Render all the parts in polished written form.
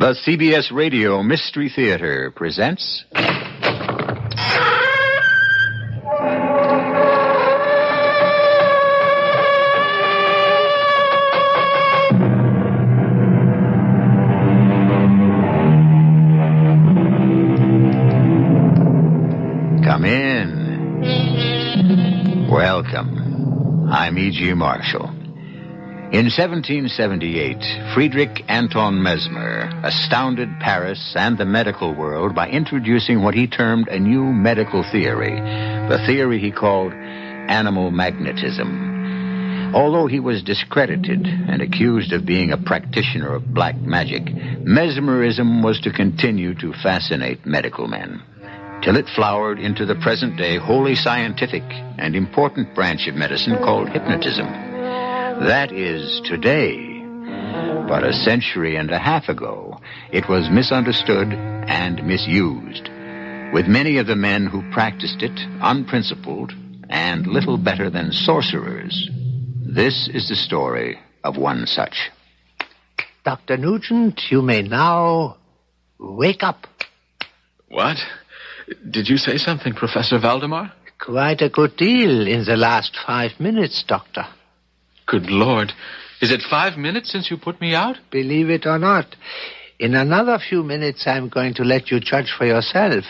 The CBS Radio Mystery Theater presents... Come in. Welcome. I'm E.G. Marshall. In 1778, Friedrich Anton Mesmer astounded Paris and the medical world by introducing what he termed a new medical theory, the theory he called animal magnetism. Although he was discredited and accused of being a practitioner of black magic, mesmerism was to continue to fascinate medical men, till it flowered into the present-day wholly scientific and important branch of medicine called hypnotism. That is today. But a century and a half ago, it was misunderstood and misused, with many of the men who practiced it unprincipled and little better than sorcerers. This is the story of one such. Dr. Nugent, you may now wake up. What? Did you say something, Professor Valdemar? Quite a good deal in the last 5 minutes, Doctor. Good Lord. Is it 5 minutes since you put me out? Believe it or not, in another few minutes I'm going to let you judge for yourself.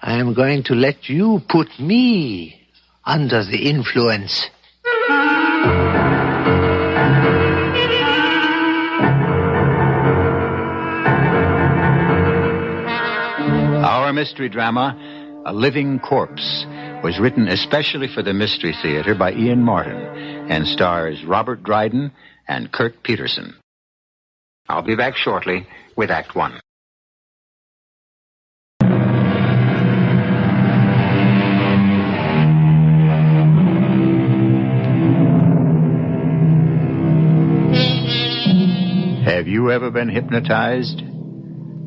I am going to let you put me under the influence. Our mystery drama, A Living Corpse, was written especially for the Mystery Theater by Ian Martin and stars Robert Dryden and Kirk Peterson. I'll be back shortly with Act One. Have you ever been hypnotized?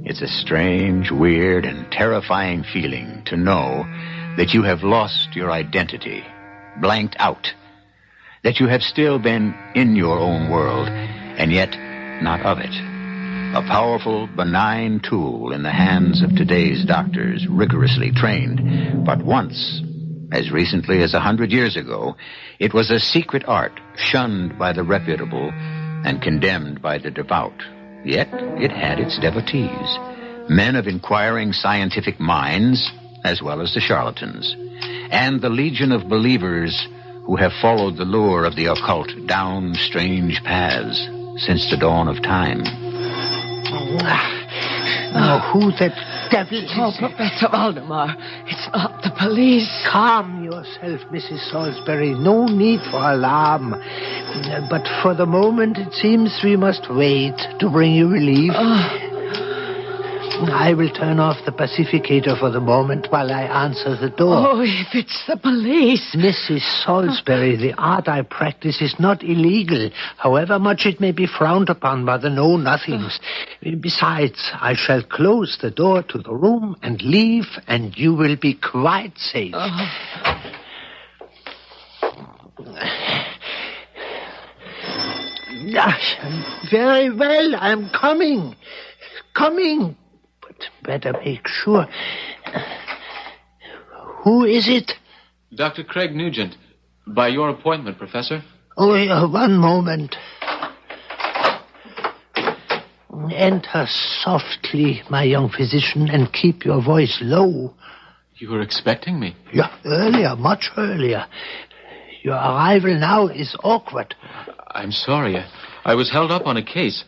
It's a strange, weird, and terrifying feeling to know that you have lost your identity, blanked out, that you have still been in your own world, and yet not of it. A powerful, benign tool in the hands of today's doctors, rigorously trained. But once, as recently as 100 years ago, it was a secret art shunned by the reputable and condemned by the devout. Yet it had its devotees, men of inquiring scientific minds, as well as the charlatans, and the legion of believers who have followed the lure of the occult down strange paths since the dawn of time. Now, who the devil is Oh, it? Professor Valdemar, it's not the police. Calm yourself, Mrs. Salisbury. No need for alarm. But for the moment, it seems we must wait to bring you relief. I will turn off the pacificator for the moment while I answer the door. Oh, if it's the police. Mrs. Salisbury, the art I practice is not illegal, however much it may be frowned upon by the know-nothings. Besides, I shall close the door to the room and leave, and you will be quite safe. Very well, I'm coming. Coming. Better make sure. Who is it? Dr. Craig Nugent. By your appointment, Professor. Oh, one moment. Enter softly, my young physician, and keep your voice low. You were expecting me? Yeah, earlier, much earlier. Your arrival now is awkward. I'm sorry. I was held up on a case.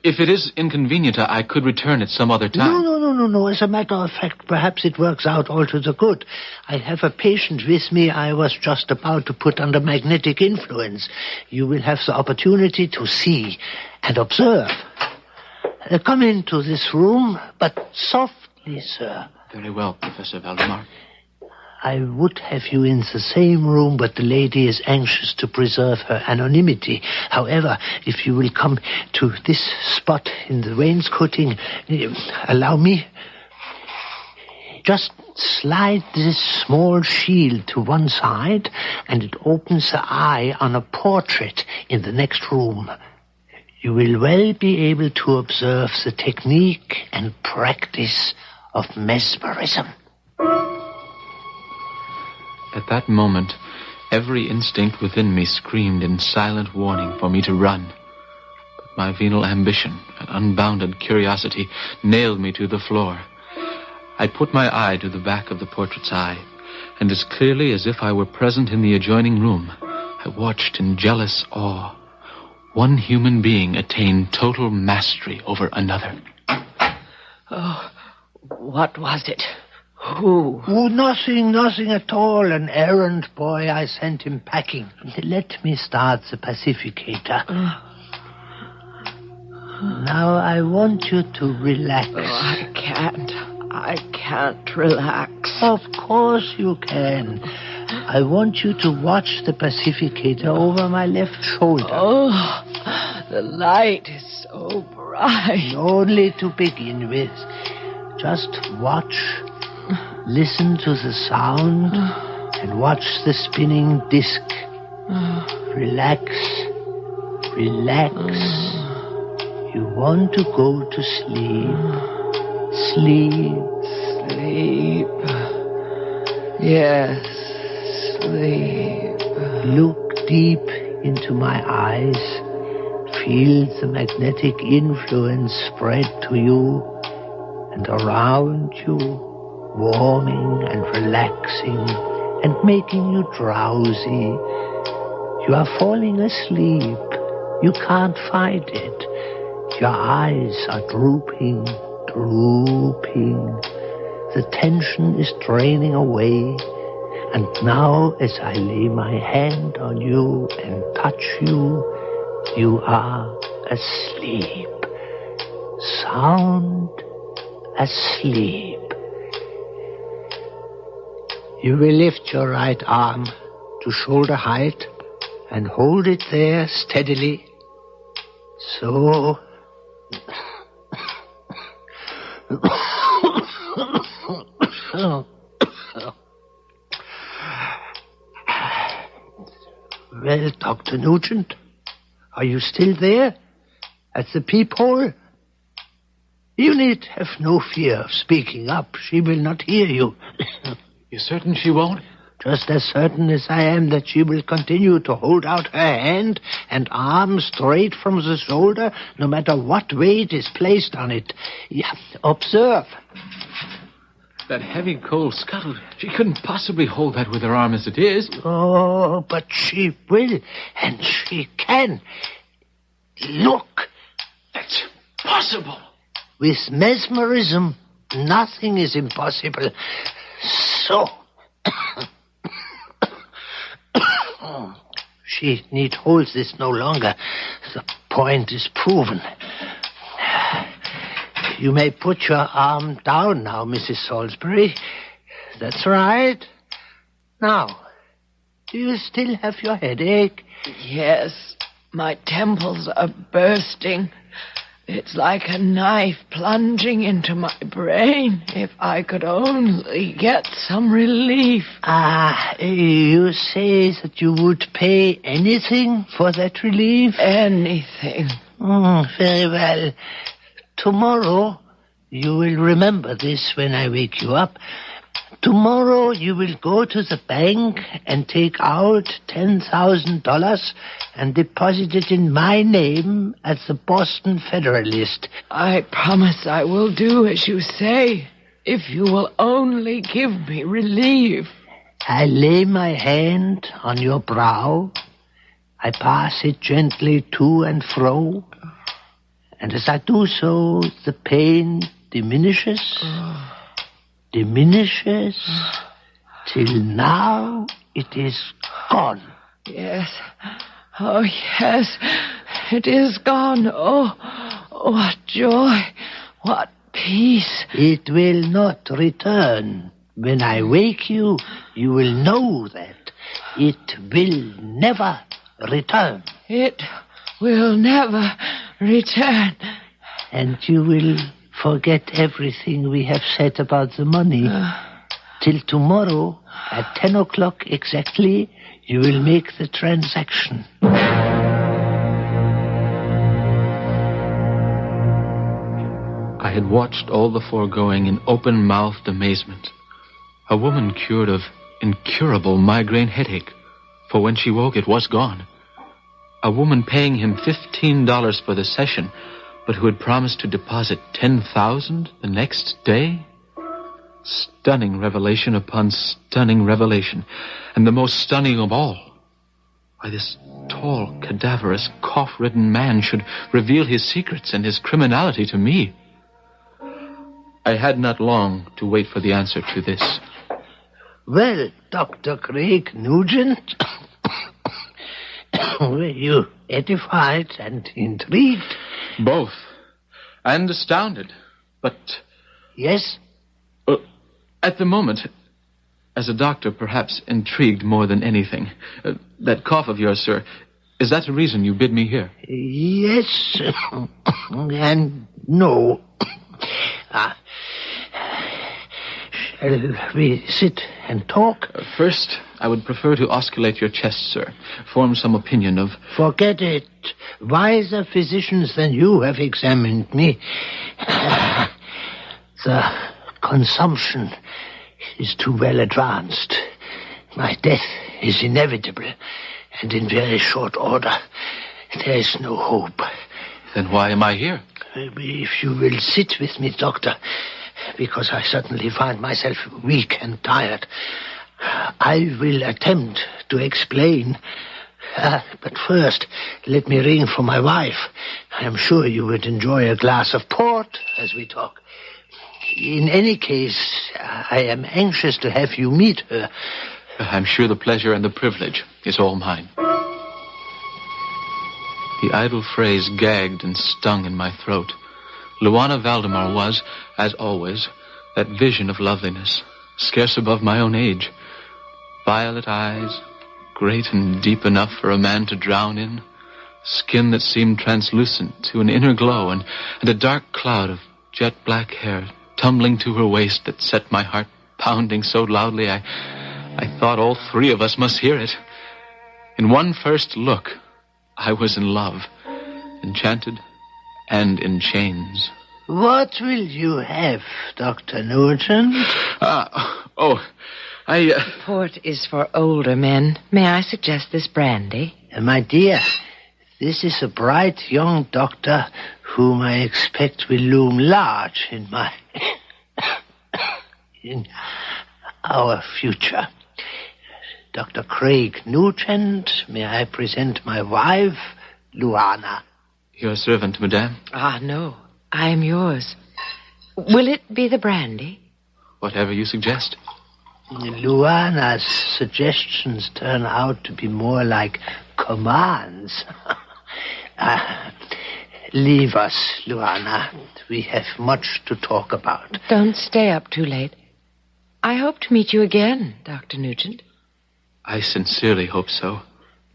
If it is inconvenient, I could return at some other time. No. As a matter of fact, perhaps it works out all to the good. I have a patient with me I was just about to put under magnetic influence. You will have the opportunity to see and observe. Come into this room, but softly, sir. Very well, Professor Valdemar. I would have you in the same room, but the lady is anxious to preserve her anonymity. However, if you will come to this spot in the wainscoting, allow me. Just slide this small shield to one side, and it opens the eye on a portrait in the next room. you will well be able to observe the technique and practice of mesmerism. At that moment, every instinct within me screamed in silent warning for me to run. But my venal ambition and unbounded curiosity nailed me to the floor. I put my eye to the back of the portrait's eye, and as clearly as if I were present in the adjoining room, I watched in jealous awe one human being attain total mastery over another. Oh, what was it? Who? Oh, nothing at all. An errand boy. I sent him packing. Let me start the pacificator. Now I want you to relax. Oh, I can't relax. Of course you can. I want you to watch the pacificator over my left shoulder. Oh, the light is so bright. Only to begin with. Just watch. Listen to the sound and watch the spinning disc. Relax. You want to go to sleep. Sleep. Yes, sleep. Look deep into my eyes. Feel the magnetic influence spread to you and around you, warming and relaxing and making you drowsy. You are falling asleep. You can't fight it. Your eyes are drooping. The tension is draining away. And now, as I lay my hand on you and touch you, you are asleep. Sound asleep. You will lift your right arm to shoulder height and hold it there steadily. So. Well, Dr. Nugent, are you still there? At the peephole? You need have no fear of speaking up. She will not hear you. You're certain she won't? Just as certain as I am that she will continue to hold out her hand and arm straight from the shoulder, no matter what weight is placed on it. Yeah, observe. That heavy cold scuttle, she couldn't possibly hold that with her arm as it is. Oh, but she will, and she can. Look. That's impossible. With mesmerism, nothing is impossible. So. She need hold this no longer. The point is proven. You may put your arm down now, Mrs. Salisbury. That's right. Now, do you still have your headache? Yes, my temples are bursting. It's like a knife plunging into my brain. If I could only get some relief. You say that you would pay anything for that relief? Anything. Very well. Tomorrow, you will remember this when I wake you up. Tomorrow, you will go to the bank and take out $10,000 and deposit it in my name at the Boston Federalist. I promise I will do as you say, if you will only give me relief. I lay my hand on your brow. I pass it gently to and fro. And as I do so, the pain diminishes, till now it is gone. Yes. Oh, yes. It is gone. Oh, what joy. What peace. It will not return. When I wake you, you will know that. It will never return. It will never return. And you will forget everything we have said about the money. Till tomorrow, at 10 o'clock exactly, you will make the transaction. had watched all the foregoing in open-mouthed amazement. A woman cured of incurable migraine headache, for when she woke it was gone. A woman paying him $15 for the session, but who had promised to deposit $10,000 the next day? Stunning revelation upon stunning revelation, and the most stunning of all, why this tall, cadaverous, cough-ridden man should reveal his secrets and his criminality to me. I had not long to wait for the answer to this. Well, Dr. Craig Nugent, were you edified and intrigued? Both. And astounded. But... Yes? At the moment, as a doctor, perhaps intrigued more than anything. That cough of yours, sir, is that the reason you bid me here? Yes, and no. Shall we sit and talk? First, I would prefer to auscultate your chest, sir. Form some opinion of... Forget it. Wiser physicians than you have examined me. The consumption is too well advanced. My death is inevitable, and in very short order. There is no hope. Then why am I here? If you will sit with me, doctor, because I suddenly find myself weak and tired, I will attempt to explain. But first, let me ring for my wife. I am sure you would enjoy a glass of port as we talk. In any case, I am anxious to have you meet her. I'm sure the pleasure and the privilege is all mine. The idle phrase gagged and stung in my throat. Luana Valdemar was, as always, that vision of loveliness, scarce above my own age. Violet eyes, great and deep enough for a man to drown in, skin that seemed translucent to an inner glow, and a dark cloud of jet black hair tumbling to her waist that set my heart pounding so loudly I thought all three of us must hear it. In one first look, I was in love, enchanted and in chains. What will you have, Dr. Nugent? Port is for older men. May I suggest this brandy? My dear, this is a bright young doctor whom I expect will loom large in our future. Dr. Craig Nugent, may I present my wife, Luana? Your servant, madame? No. I am yours. Will it be the brandy? Whatever you suggest. Luana's suggestions turn out to be more like commands. Leave us, Luana. We have much to talk about. Don't stay up too late. I hope to meet you again, Dr. Nugent. I sincerely hope so,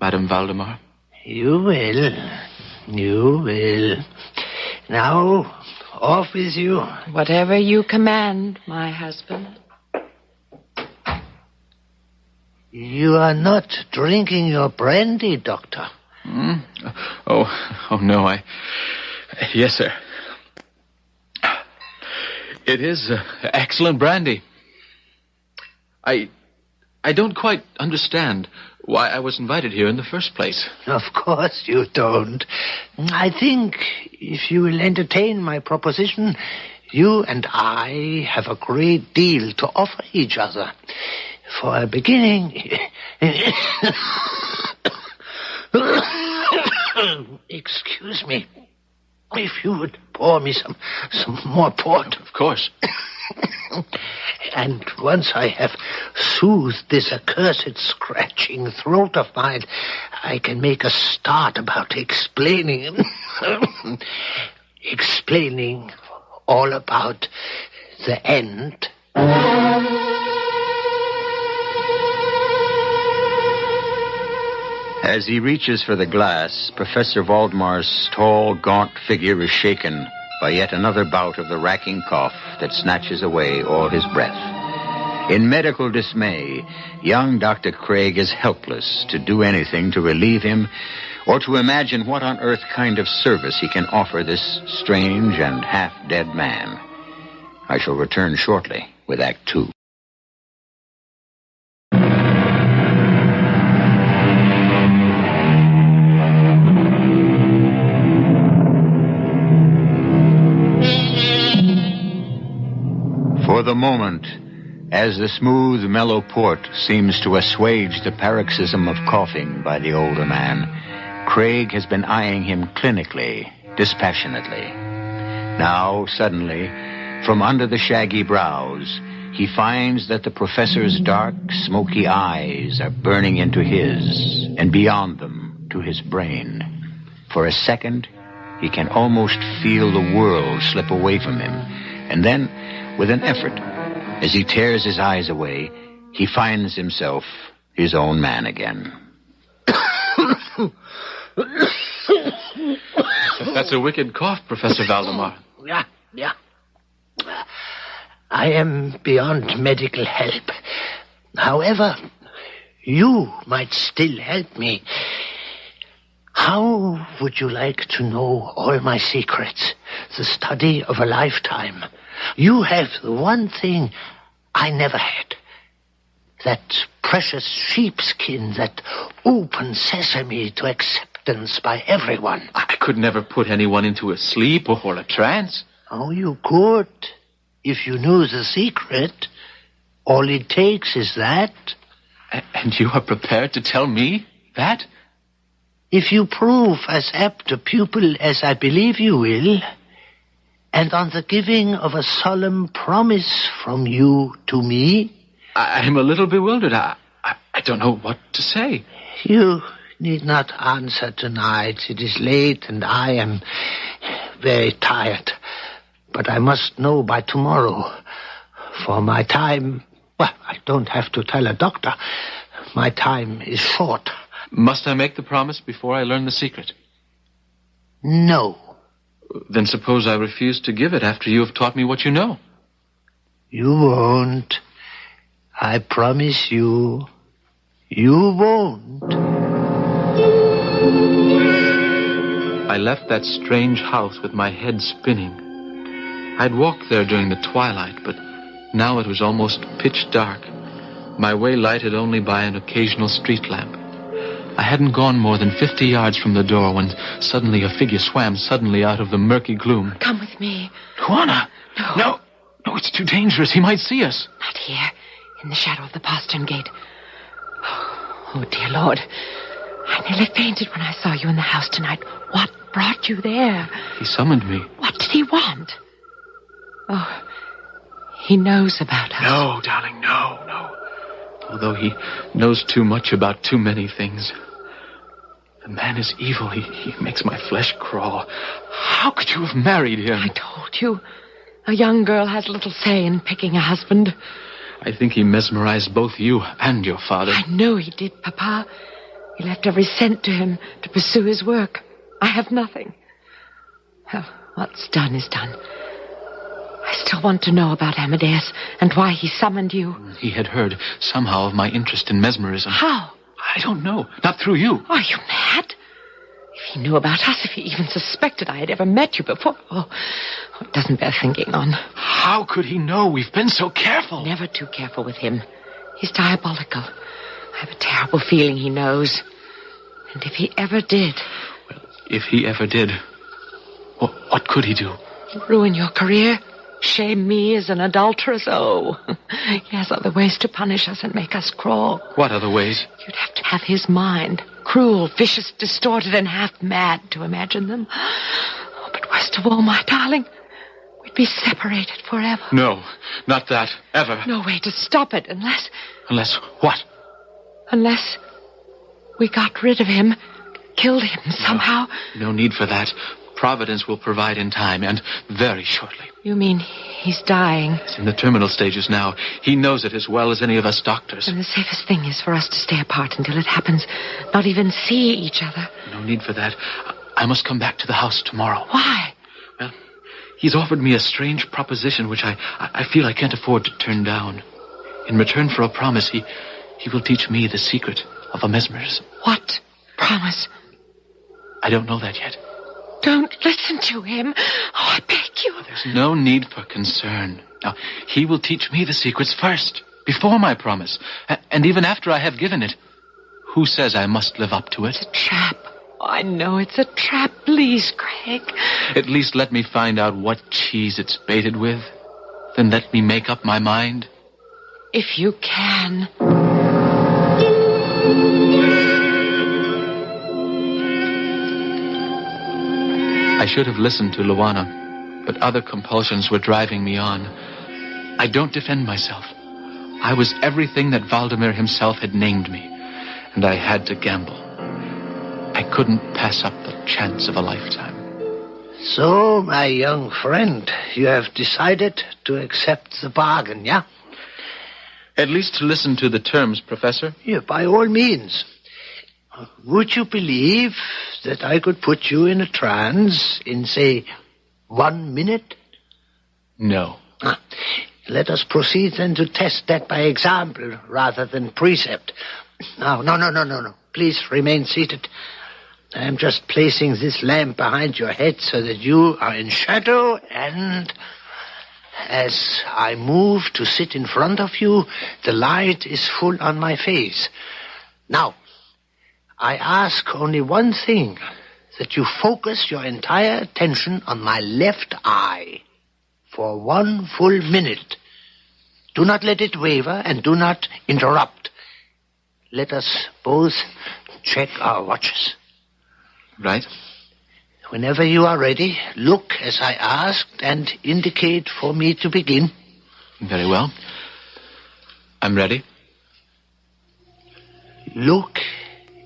Madame Valdemar. You will. You will. Now, off with you. Whatever you command, my husband. You are not drinking your brandy, Doctor. Oh, no, Yes, sir. It is excellent brandy. I don't quite understand why I was invited here in the first place. Of course you don't. I think if you will entertain my proposition, you and I have a great deal to offer each other. For a beginning... Excuse me. If you would pour me some more port. Of course. And once I have soothed this accursed scratching throat of mine, I can make a start about explaining all about the end. As he reaches for the glass, Professor Valdemar's tall, gaunt figure is shaken by yet another bout of the racking cough that snatches away all his breath. In medical dismay, young Dr. Craig is helpless to do anything to relieve him or to imagine what on earth kind of service he can offer this strange and half-dead man. I shall return shortly with Act 2. For the moment, as the smooth, mellow port seems to assuage the paroxysm of coughing by the older man, Craig has been eyeing him clinically, dispassionately. Now, suddenly, from under the shaggy brows, he finds that the professor's dark, smoky eyes are burning into his, and beyond them, to his brain. For a second, he can almost feel the world slip away from him, and then, with an effort, as he tears his eyes away, he finds himself his own man again. That's a wicked cough, Professor Valdemar. Yeah. I am beyond medical help. However, you might still help me. How would you like to know all my secrets? The study of a lifetime. You have the one thing I never had. That precious sheepskin, that open sesame to acceptance by everyone. I could never put anyone into a sleep or a trance. Oh, you could, if you knew the secret. All it takes is that. And you are prepared to tell me that? If you prove as apt a pupil as I believe you will, and on the giving of a solemn promise from you to me. I'm a little bewildered. I don't know what to say. You need not answer tonight. It is late and I am very tired. But I must know by tomorrow. For my time, well, I don't have to tell a doctor. My time is short. Must I make the promise before I learn the secret? No. Then suppose I refuse to give it after you have taught me what you know. You won't. I promise you. You won't. I left that strange house with my head spinning. I'd walked there during the twilight, but now it was almost pitch dark, my way lighted only by an occasional street lamp. I hadn't gone more than 50 yards from the door when suddenly a figure swam suddenly out of the murky gloom. Come with me. Juana! No, it's too dangerous. He might see us. not here, in the shadow of the postern gate. Oh, dear Lord. I nearly fainted when I saw you in the house tonight. What brought you there? He summoned me. What did he want? Oh, he knows about us. No, darling, no. Although he knows too much about too many things. The man is evil. He makes my flesh crawl. How could you have married him? I told you. A young girl has little say in picking a husband. I think he mesmerized both you and your father. I know he did, Papa. He left every cent to him to pursue his work. I have nothing. Well, what's done is done. I still want to know about Amadeus and why he summoned you. He had heard somehow of my interest in mesmerism. How? I don't know. Not through you. Are you mad? If he knew about us, if he even suspected I had ever met you before... Oh, it doesn't bear thinking on. How could he know? We've been so careful. Never too careful with him. He's diabolical. I have a terrible feeling he knows. And if he ever did... Well, if he ever did, what could he do? Ruin your career? Shame me as an adulteress? Oh, he has other ways to punish us and make us crawl. What other ways? You'd have to have his mind. Cruel, vicious, distorted, and half mad to imagine them. Oh, but worst of all, my darling, we'd be separated forever. No, not that. Ever. No way to stop it unless... Unless what? Unless we got rid of him, killed him somehow. No need for that. Providence will provide in time, and very shortly. You mean he's dying? He's in the terminal stages now. He knows it as well as any of us doctors. And the safest thing is for us to stay apart until it happens. Not even see each other. No need for that. I must come back to the house tomorrow. Why? Well, he's offered me a strange proposition which I feel I can't afford to turn down. In return for a promise, he will teach me the secret of a mesmerism. What promise? I don't know that yet. Don't listen to him. Oh, I beg you. There's no need for concern. Now, he will teach me the secrets first, before my promise, and even after I have given it. Who says I must live up to it? It's a trap. Oh, I know it's a trap. Please, Craig. At least let me find out what cheese it's baited with. Then let me make up my mind. If you can. I should have listened to Luana, but other compulsions were driving me on. I don't defend myself. I was everything that Valdemar himself had named me, and I had to gamble. I couldn't pass up the chance of a lifetime. So, my young friend, you have decided to accept the bargain, yeah? At least to listen to the terms, Professor. Yeah, by all means. Would you believe that I could put you in a trance in, say, 1 minute? No. Let us proceed then to test that by example rather than precept. No. Please remain seated. I am just placing this lamp behind your head so that you are in shadow, and as I move to sit in front of you, the light is full on my face. Now, I ask only one thing, that you focus your entire attention on my left eye for 1 full minute. Do not let it waver and do not interrupt. Let us both check our watches. Right. Whenever you are ready, look as I asked and indicate for me to begin. Very well. I'm ready. Look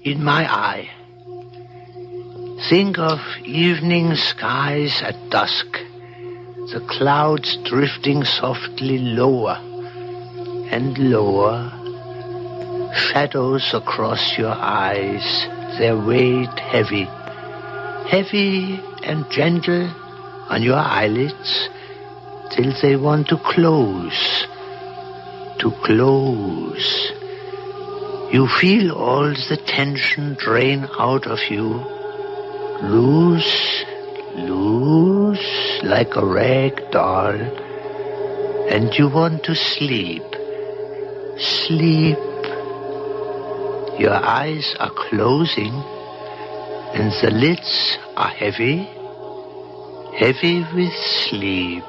in my eye. Think of evening skies at dusk, the clouds drifting softly lower and lower, shadows across your eyes, their weight heavy and gentle on your eyelids till they want to close. You feel all the tension drain out of you, loose, like a rag doll, and you want to sleep. Your eyes are closing, and the lids are heavy with sleep.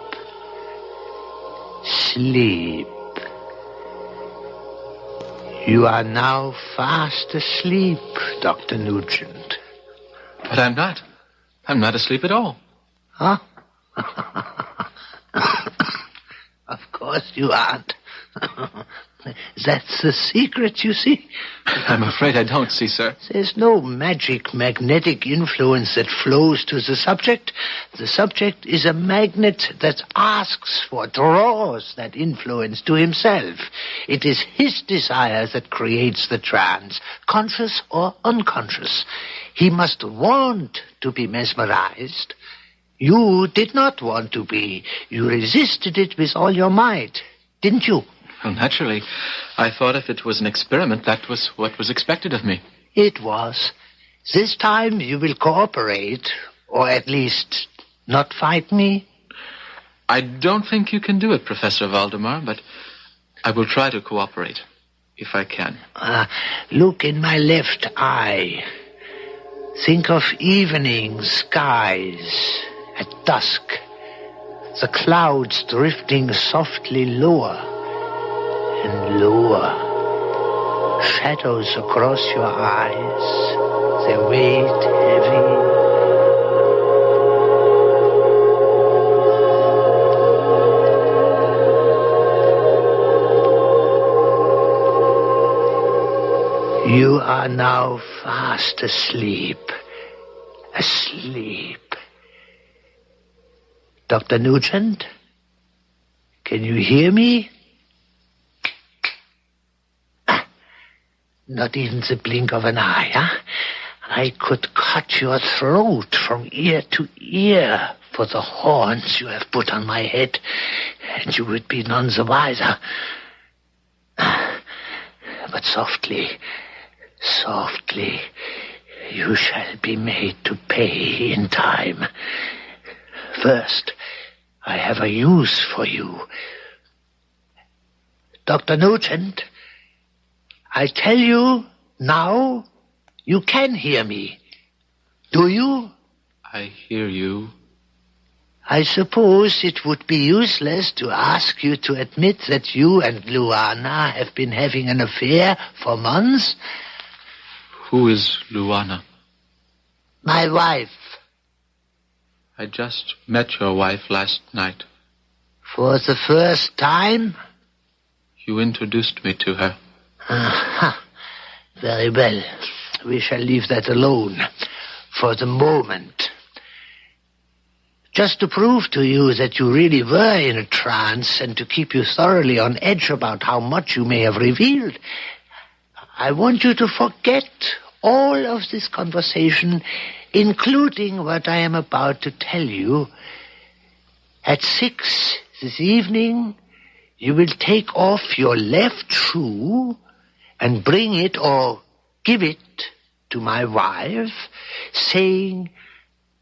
You are now fast asleep, Dr. Nugent. But I'm not. I'm not asleep at all. Huh? Of course you aren't. That's the secret, you see. I'm afraid I don't see, sir. There's no magic magnetic influence that flows to the subject. The subject is a magnet that asks for, draws that influence to himself. It is his desire that creates the trance, conscious or unconscious. He must want to be mesmerized. You did not want to be. You resisted it with all your might, didn't you? Well, naturally. I thought if it was an experiment, that was what was expected of me. It was. This time you will cooperate, or at least not fight me. I don't think you can do it, Professor Valdemar, but I will try to cooperate, if I can. Look in my left eye. Think of evening skies at dusk. The clouds drifting softly lower and lower. Shadows across your eyes, their weight heavy. You are now fast asleep. Dr. Nugent, can you hear me? Not even the blink of an eye, huh? I could cut your throat from ear to ear for the horns you have put on my head, and you would be none the wiser. But softly, You shall be made to pay in time. First, I have a use for you. Dr. Nugent, I tell you now, you can hear me. Do you? I hear you. I suppose it would be useless to ask you to admit that you and Luana have been having an affair for months. Who is Luana? My wife. I just met your wife last night. For the first time? You introduced me to her. Aha. Very well. We shall leave that alone. For the moment. Just to prove to you that you really were in a trance and to keep you thoroughly on edge about how much you may have revealed, I want you to forget all of this conversation, including what I am about to tell you. At 6 this evening, you will take off your left shoe and bring it or give it to my wife, saying,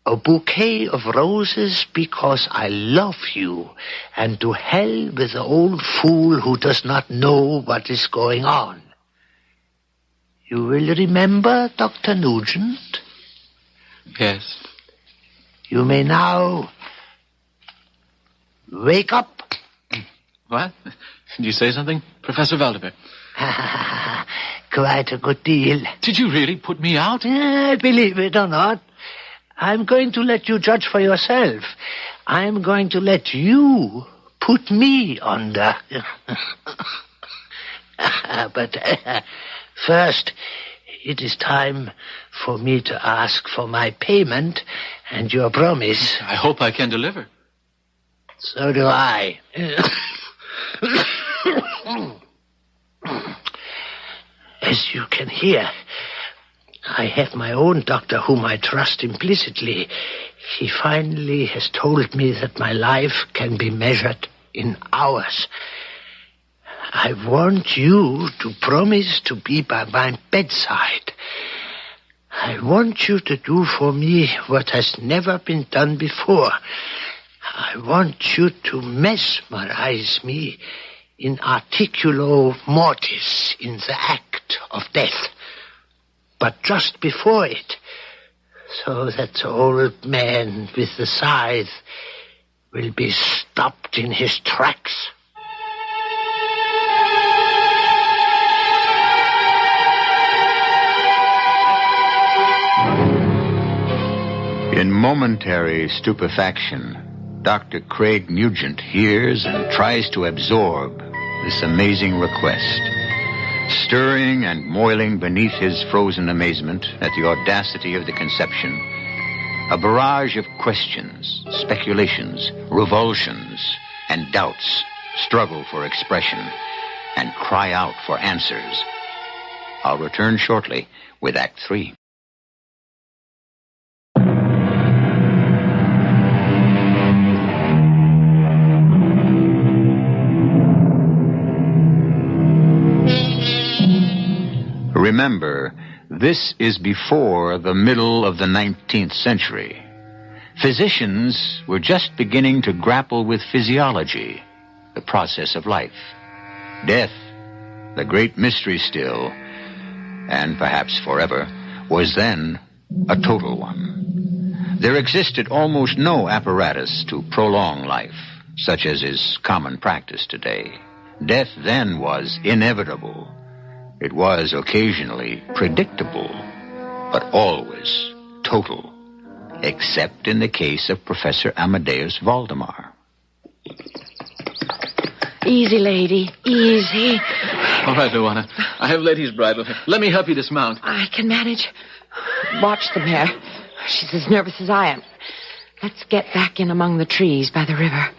"A bouquet of roses because I love you, and to hell with the old fool who does not know what is going on." You will remember, Dr. Nugent? Yes. You may now wake up. What? Did you say something, Professor Valdemar? Quite a good deal. Did you really put me out? Believe it or not, I'm going to let you judge for yourself. I'm going to let you put me under. But first, it is time for me to ask for my payment and your promise. I hope I can deliver. So do I. As you can hear, I have my own doctor whom I trust implicitly. He finally has told me that my life can be measured in hours. I want you to promise to be by my bedside. I want you to do for me what has never been done before. I want you to mesmerize me in articulo mortis, in the act of death. But just before it, so that the old man with the scythe will be stopped in his tracks. In momentary stupefaction, Dr. Craig Nugent hears and tries to absorb this amazing request. Stirring and moiling beneath his frozen amazement at the audacity of the conception, a barrage of questions, speculations, revulsions, and doubts struggle for expression and cry out for answers. I'll return shortly with Act 3. Remember, this is before the middle of the 19th century. Physicians were just beginning to grapple with physiology, the process of life. Death, the great mystery still, and perhaps forever, was then a total one. There existed almost no apparatus to prolong life, such as is common practice today. Death then was inevitable. It was occasionally predictable, but always total, except in the case of Professor Amadeus Valdemar. Easy, lady, easy. All right, Luana. I have Letty's bridle. Let me help you dismount. I can manage. Watch the mare. She's as nervous as I am. Let's get back in among the trees by the river.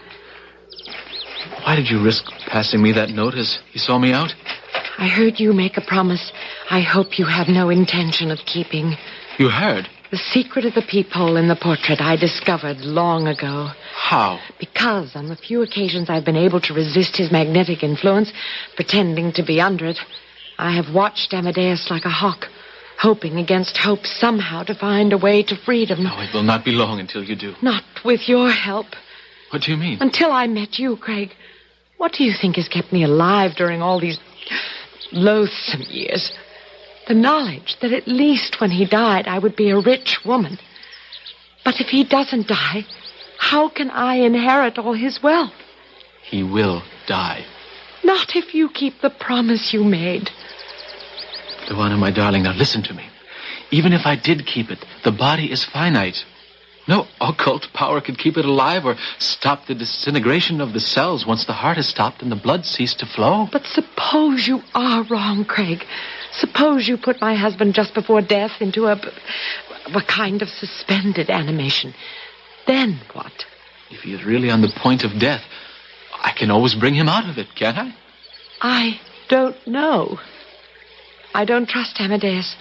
Why did you risk passing me that note as he saw me out? I heard you make a promise I hope you have no intention of keeping. You heard? The secret of the peephole in the portrait I discovered long ago. How? Because on the few occasions I've been able to resist his magnetic influence, pretending to be under it, I have watched Amadeus like a hawk, hoping against hope somehow to find a way to freedom. No, it will not be long until you do. Not with your help. What do you mean? Until I met you, Craig. What do you think has kept me alive during all these loathsome years? The knowledge that at least when he died, I would be a rich woman. But if he doesn't die, how can I inherit all his wealth? He will die. Not if you keep the promise you made. Luana, my darling, now listen to me. Even if I did keep it, the body is finite. No occult power could keep it alive or stop the disintegration of the cells once the heart has stopped and the blood ceased to flow. But suppose you are wrong, Craig. Suppose you put my husband just before death into a kind of suspended animation. Then what? If he is really on the point of death, I can always bring him out of it, can't I? I don't know. I don't trust Amadeus.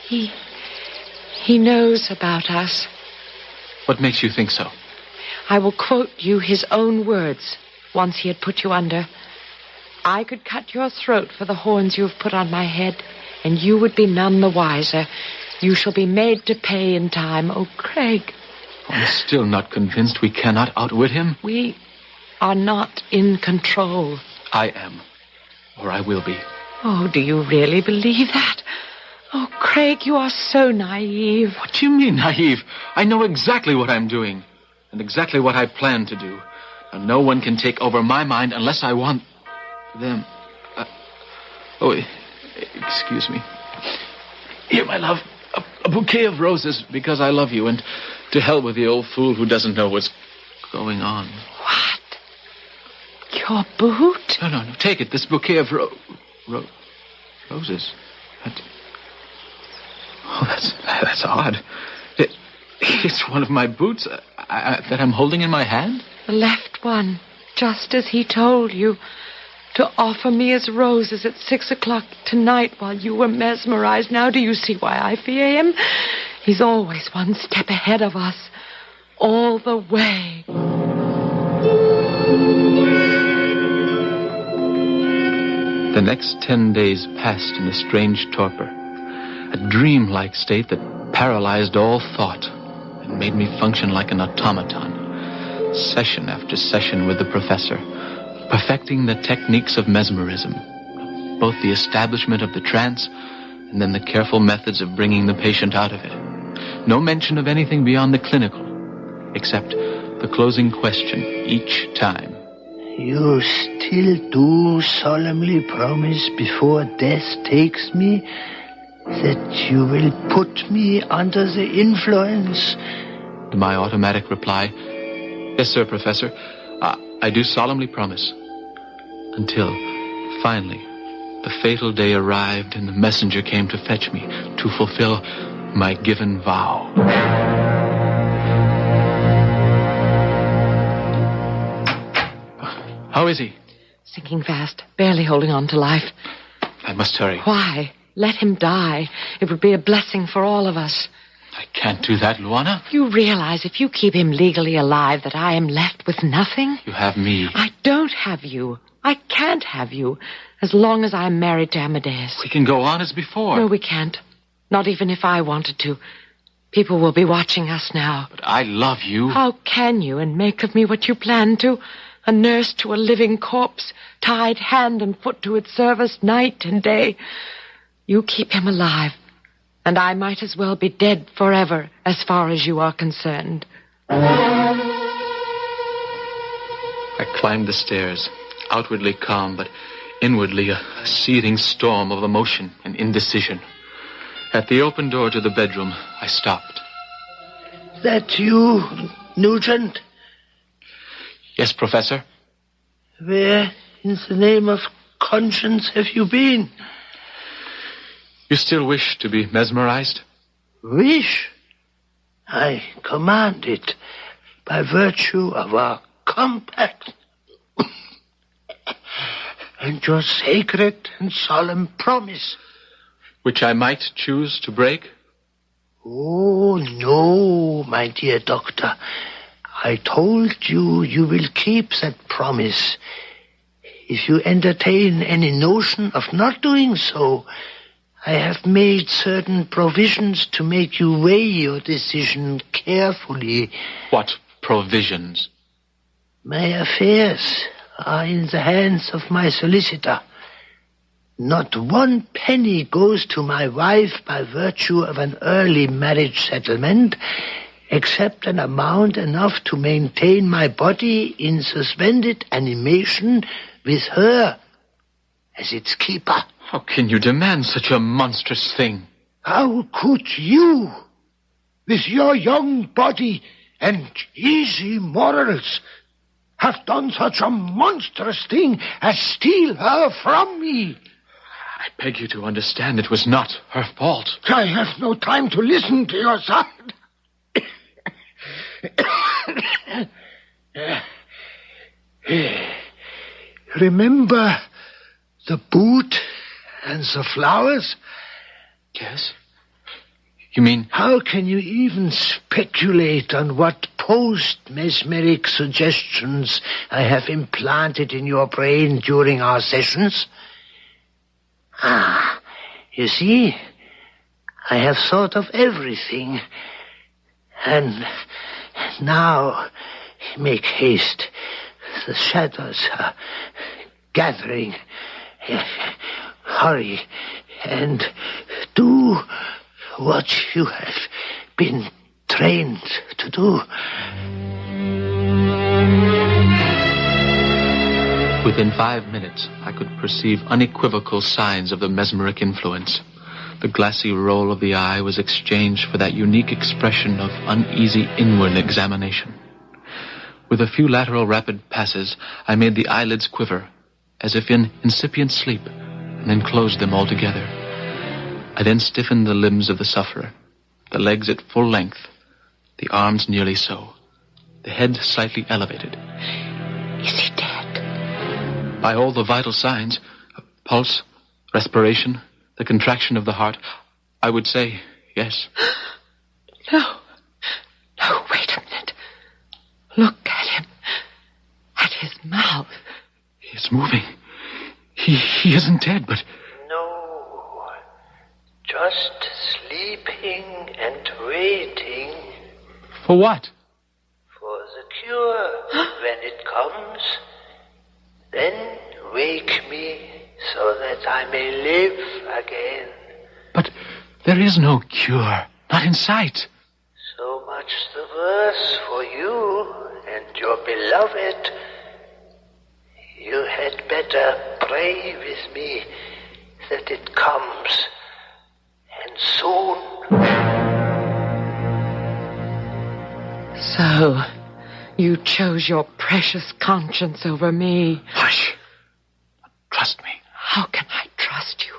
He knows about us. What makes you think so? I will quote you his own words once he had put you under. I could cut your throat for the horns you have put on my head, and you would be none the wiser. You shall be made to pay in time. Oh, Craig. I'm still not convinced we cannot outwit him. We are not in control. I am, or I will be. Oh, do you really believe that? Oh, Craig, you are so naive. What do you mean, naive? I know exactly what I'm doing, and exactly what I plan to do. And no one can take over my mind unless I want them. Excuse me. Here, my love, a bouquet of roses because I love you, and to hell with the old fool who doesn't know what's going on. What? Your boot? No, take it. This bouquet of roses. That's odd. It's one of my boots that I'm holding in my hand? The left one, just as he told you, to offer me as roses at 6 o'clock tonight while you were mesmerized. Now do you see why I fear him? He's always one step ahead of us, all the way. The next 10 days passed in a strange torpor, a dream-like state that paralyzed all thought and made me function like an automaton, session after session with the professor, perfecting the techniques of mesmerism, both the establishment of the trance and then the careful methods of bringing the patient out of it. No mention of anything beyond the clinical, except the closing question each time. You still do solemnly promise before death takes me that you will put me under the influence? My automatic reply, yes, sir, Professor. I do solemnly promise. Until, finally, the fatal day arrived and the messenger came to fetch me to fulfill my given vow. How is he? Sinking fast, barely holding on to life. I must hurry. Why? Let him die. It would be a blessing for all of us. I can't do that, Luana. You realize if you keep him legally alive that I am left with nothing? You have me. I don't have you. I can't have you as long as I'm married to Amadeus. We can go on as before. No, we can't. Not even if I wanted to. People will be watching us now. But I love you. How can you and make of me what you planned to? A nurse to a living corpse, tied hand and foot to its service night and day. You keep him alive, and I might as well be dead forever as far as you are concerned. I climbed the stairs, outwardly calm, but inwardly a seething storm of emotion and indecision. At the open door to the bedroom, I stopped. That you, Nugent? Yes, Professor? Where in the name of conscience have you been? You still wish to be mesmerized? Wish? I command it by virtue of our compact and your sacred and solemn promise. Which I might choose to break? Oh, no, my dear doctor. I told you you will keep that promise. If you entertain any notion of not doing so, I have made certain provisions to make you weigh your decision carefully. What provisions? My affairs are in the hands of my solicitor. Not one penny goes to my wife by virtue of an early marriage settlement, except an amount enough to maintain my body in suspended animation with her as its keeper. How can you demand such a monstrous thing? How could you, with your young body and easy morals, have done such a monstrous thing as steal her from me? I beg you to understand it was not her fault. I have no time to listen to your side. Remember the boot and the flowers? Yes? You mean... How can you even speculate on what post-mesmeric suggestions I have implanted in your brain during our sessions? You see, I have thought of everything. And now, make haste. The shadows are gathering. Hurry, and do what you have been trained to do. Within 5 minutes, I could perceive unequivocal signs of the mesmeric influence. The glassy roll of the eye was exchanged for that unique expression of uneasy inward examination. With a few lateral rapid passes, I made the eyelids quiver, as if in incipient sleep, and then closed them altogether. I then stiffened the limbs of the sufferer, the legs at full length, the arms nearly so, the head slightly elevated. Is he dead? By all the vital signs, pulse, respiration, the contraction of the heart, I would say yes. No, wait a minute. Look at him. At his mouth. He is moving. He isn't dead, but... No, just sleeping and waiting. For what? For the cure, when it comes. Then wake me so that I may live again. But there is no cure, not in sight. So much the worse for you and your beloved. You had better pray with me that it comes, and soon. So, you chose your precious conscience over me. Hush. Trust me. How can I trust you?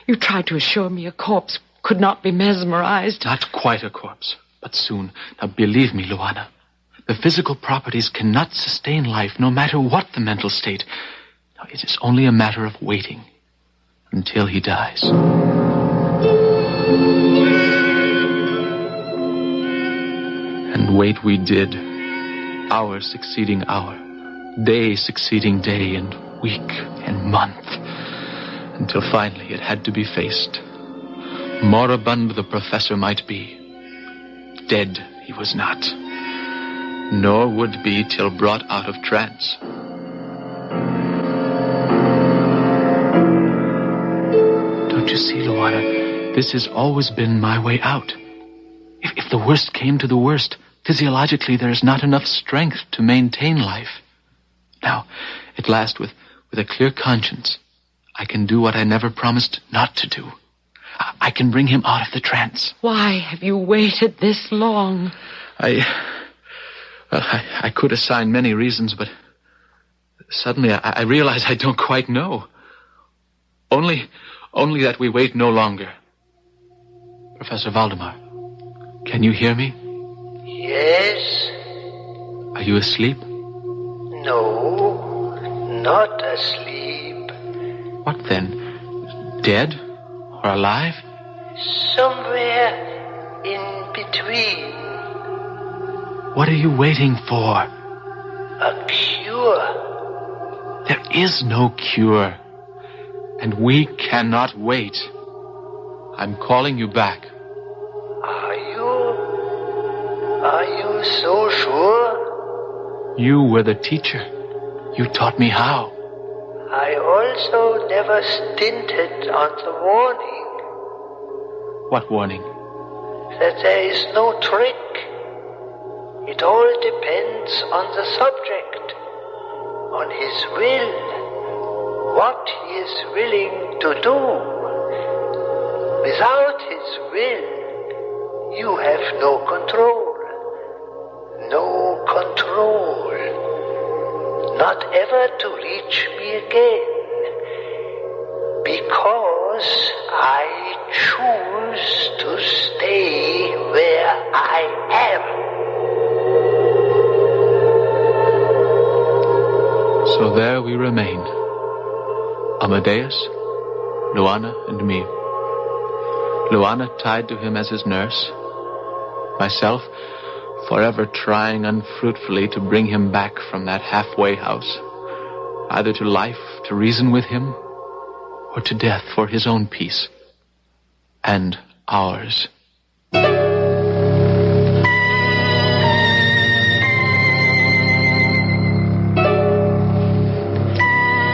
You tried to assure me a corpse could not be mesmerized. Not quite a corpse, but soon. Now, believe me, Luana. The physical properties cannot sustain life, no matter what the mental state. Now, it is only a matter of waiting until he dies. And wait we did, hour succeeding hour, day succeeding day, and week and month, until finally it had to be faced. Moribund the professor might be. Dead he was not, nor would be till brought out of trance. Don't you see, Luana, this has always been my way out. If the worst came to the worst, physiologically there is not enough strength to maintain life. Now, at last, with a clear conscience, I can do what I never promised not to do. I can bring him out of the trance. Why have you waited this long? I could assign many reasons, but suddenly I realize I don't quite know. Only that we wait no longer. Professor Valdemar, can you hear me? Yes? Are you asleep? No, not asleep. What then? Dead or alive? Somewhere in between. What are you waiting for? A cure. There is no cure, and we cannot wait. I'm calling you back. Are you so sure? You were the teacher. You taught me how. I also never stinted on the warning. What warning? That there is no trick. It all depends on the subject, on his will, what he is willing to do. Without his will, you have no control. No control. Not ever to reach me again. Because I choose to stay where I am. So there we remained. Amadeus, Luana, and me. Luana tied to him as his nurse. Myself, forever trying unfruitfully to bring him back from that halfway house, either to life to reason with him, or to death for his own peace. And ours.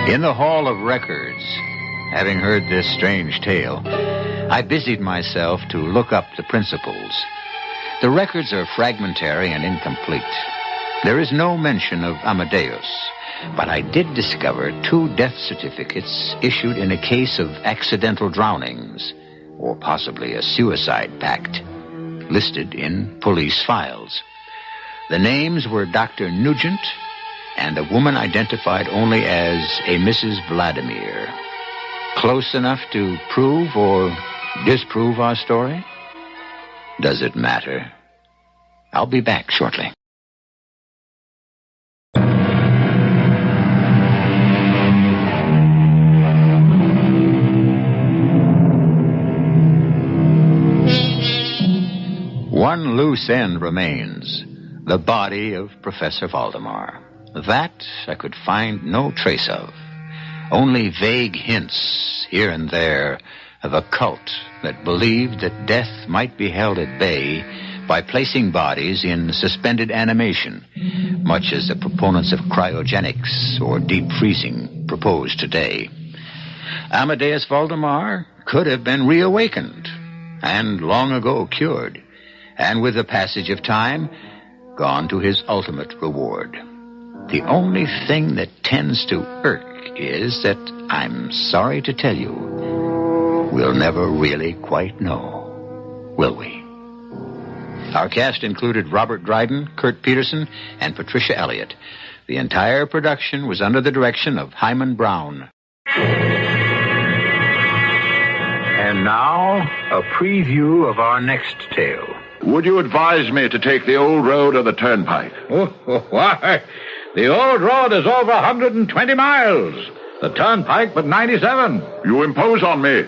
In the Hall of Records, having heard this strange tale, I busied myself to look up the principals. The records are fragmentary and incomplete. There is no mention of Amadeus, but I did discover 2 death certificates issued in a case of accidental drownings, or possibly a suicide pact, listed in police files. The names were Dr. Nugent and a woman identified only as a Mrs. Valdemar. Close enough to prove or disprove our story? Does it matter? I'll be back shortly. One loose end remains, the body of Professor Valdemar. That I could find no trace of. Only vague hints here and there of a cult that believed that death might be held at bay by placing bodies in suspended animation, much as the proponents of cryogenics or deep freezing propose today. Amadeus Valdemar could have been reawakened and long ago cured, and with the passage of time, gone to his ultimate reward. The only thing that tends to irk is that, I'm sorry to tell you, we'll never really quite know, will we? Our cast included Robert Dryden, Kirk Peterson, and Patricia Elliott. The entire production was under the direction of Himan Brown. And now, a preview of our next tale. Would you advise me to take the old road or the turnpike? Why, the old road is over 120 miles. The turnpike but 97. You impose on me.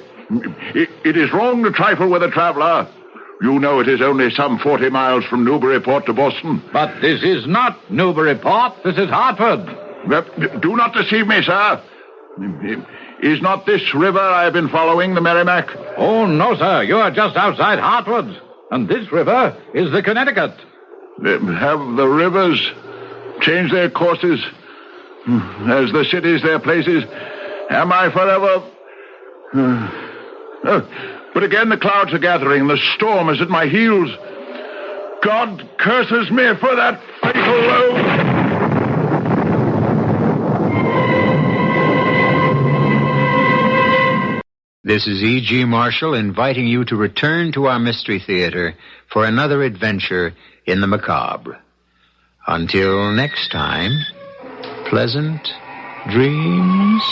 It is wrong to trifle with a traveler. You know it is only some 40 miles from Newburyport to Boston. But this is not Newburyport. This is Hartford. Do not deceive me, sir. Is not this river I have been following the Merrimack? Oh, no, sir. You are just outside Hartford. And this river is the Connecticut. Have the rivers changed their courses as the cities their places? Am I forever... But again the clouds are gathering. The storm is at my heels. God curses me for that fatal road. This is E.G. Marshall inviting you to return to our Mystery Theater for another adventure in the macabre. Until next time, pleasant dreams.